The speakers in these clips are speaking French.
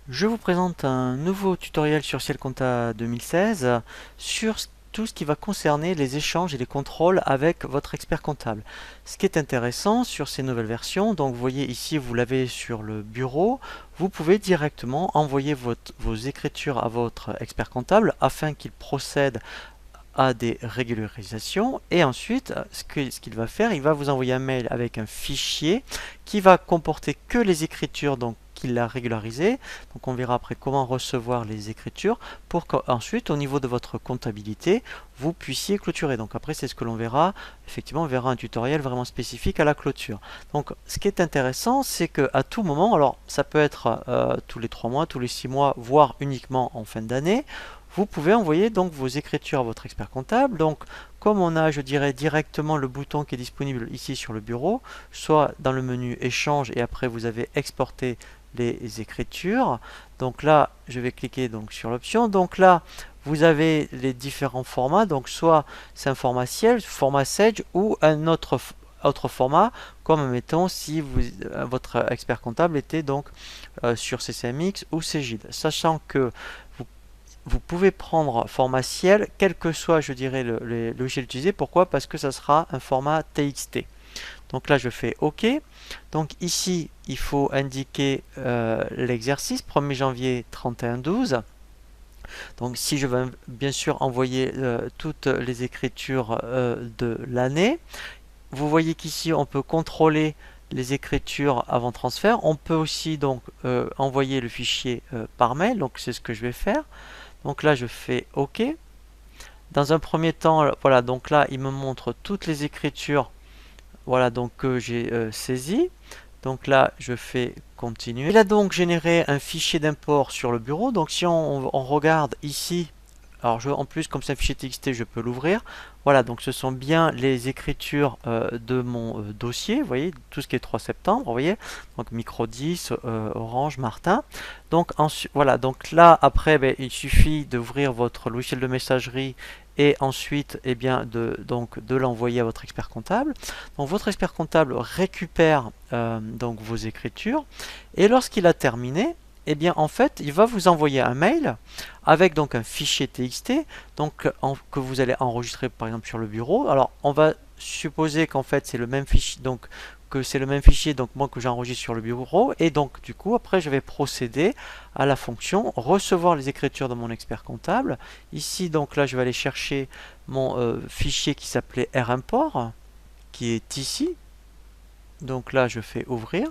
Je vous présente un nouveau tutoriel sur Ciel Compta 2016 sur tout ce qui va concerner les échanges et les contrôles avec votre expert comptable. Ce qui est intéressant sur ces nouvelles versions, donc vous voyez ici, vous l'avez sur le bureau, vous pouvez directement envoyer vos écritures à votre expert comptable afin qu'il procède à des régularisations et ensuite ce qu'il va faire, il va vous envoyer un mail avec un fichier qui va comporter que les écritures donc qu'il a régularisées. Donc on verra après comment recevoir les écritures pour qu'ensuite au niveau de votre comptabilité vous puissiez clôturer. Donc après c'est ce que l'on verra, effectivement on verra un tutoriel vraiment spécifique à la clôture. Donc ce qui est intéressant c'est que à tout moment, alors ça peut être tous les 3 mois, tous les 6 mois, voire uniquement en fin d'année, vous pouvez envoyer donc vos écritures à votre expert comptable. Donc, comme on a, je dirais, directement le bouton qui est disponible ici sur le bureau, soit dans le menu échange et après vous avez exporté les écritures. Donc là, je vais cliquer donc sur l'option. Donc là, vous avez les différents formats. Donc soit c'est un format Ciel, format Sage ou un autre format, comme mettons si votre expert comptable était donc sur CCMX ou Cegid. Sachant que vous vous pouvez prendre format Ciel, quel que soit, je dirais, le logiciel utilisé. Pourquoi? Parce que ça sera un format TXT. Donc là, je fais OK. Donc ici, il faut indiquer l'exercice 1er janvier 31-12. Donc si je veux bien sûr envoyer toutes les écritures de l'année, vous voyez qu'ici, on peut contrôler les écritures avant transfert. On peut aussi donc envoyer le fichier par mail. Donc c'est ce que je vais faire. Donc là, je fais OK. Dans un premier temps, voilà, donc là, il me montre toutes les écritures, voilà, donc que j'ai saisies. Donc là, je fais continuer. Il a donc généré un fichier d'import sur le bureau. Donc si on regarde ici, alors en plus, comme c'est un fichier TXT, je peux l'ouvrir. Voilà, donc ce sont bien les écritures de mon dossier. Vous voyez, tout ce qui est 3 septembre, vous voyez. Donc Micro 10, Orange, Martin. Donc voilà, donc là, après, ben, il suffit d'ouvrir votre logiciel de messagerie et ensuite de l'envoyer à votre expert comptable. Donc votre expert comptable récupère donc vos écritures et lorsqu'il a terminé, eh bien en fait il va vous envoyer un mail avec donc un fichier TXT donc que vous allez enregistrer par exemple sur le bureau. Alors on va supposer qu'en fait c'est le même fichier, donc que c'est le même fichier donc moi que j'enregistre sur le bureau, et donc du coup après je vais procéder à la fonction recevoir les écritures de mon expert comptable. Ici donc là je vais aller chercher mon fichier qui s'appelait rimport qui est ici. Donc là je fais ouvrir.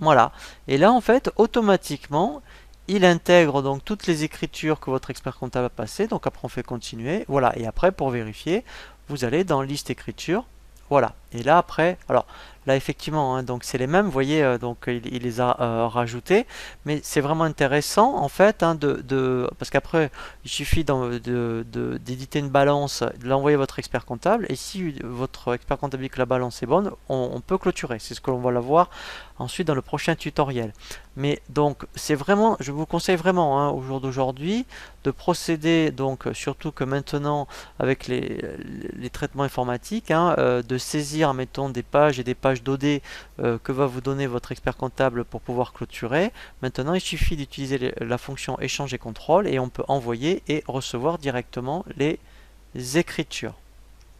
Voilà. Et là, en fait, automatiquement, il intègre donc toutes les écritures que votre expert comptable a passées. Donc après, on fait continuer. Voilà. Et après, pour vérifier, vous allez dans liste écriture. Voilà. Et là, après, alors là, effectivement, hein, donc c'est les mêmes. Vous voyez, donc il les a rajoutés. Mais c'est vraiment intéressant, en fait, hein, parce qu'après, il suffit d'éditer une balance, de l'envoyer à votre expert comptable. Et si votre expert comptable dit que la balance est bonne, on peut clôturer. C'est ce que l'on va la voir ensuite dans le prochain tutoriel. Mais donc c'est vraiment, je vous conseille vraiment hein, au jour d'aujourd'hui de procéder donc surtout que maintenant avec les traitements informatiques, hein, de saisir mettons des pages et des pages d'OD que va vous donner votre expert comptable pour pouvoir clôturer. Maintenant il suffit d'utiliser la fonction échange et contrôle et on peut envoyer et recevoir directement les écritures.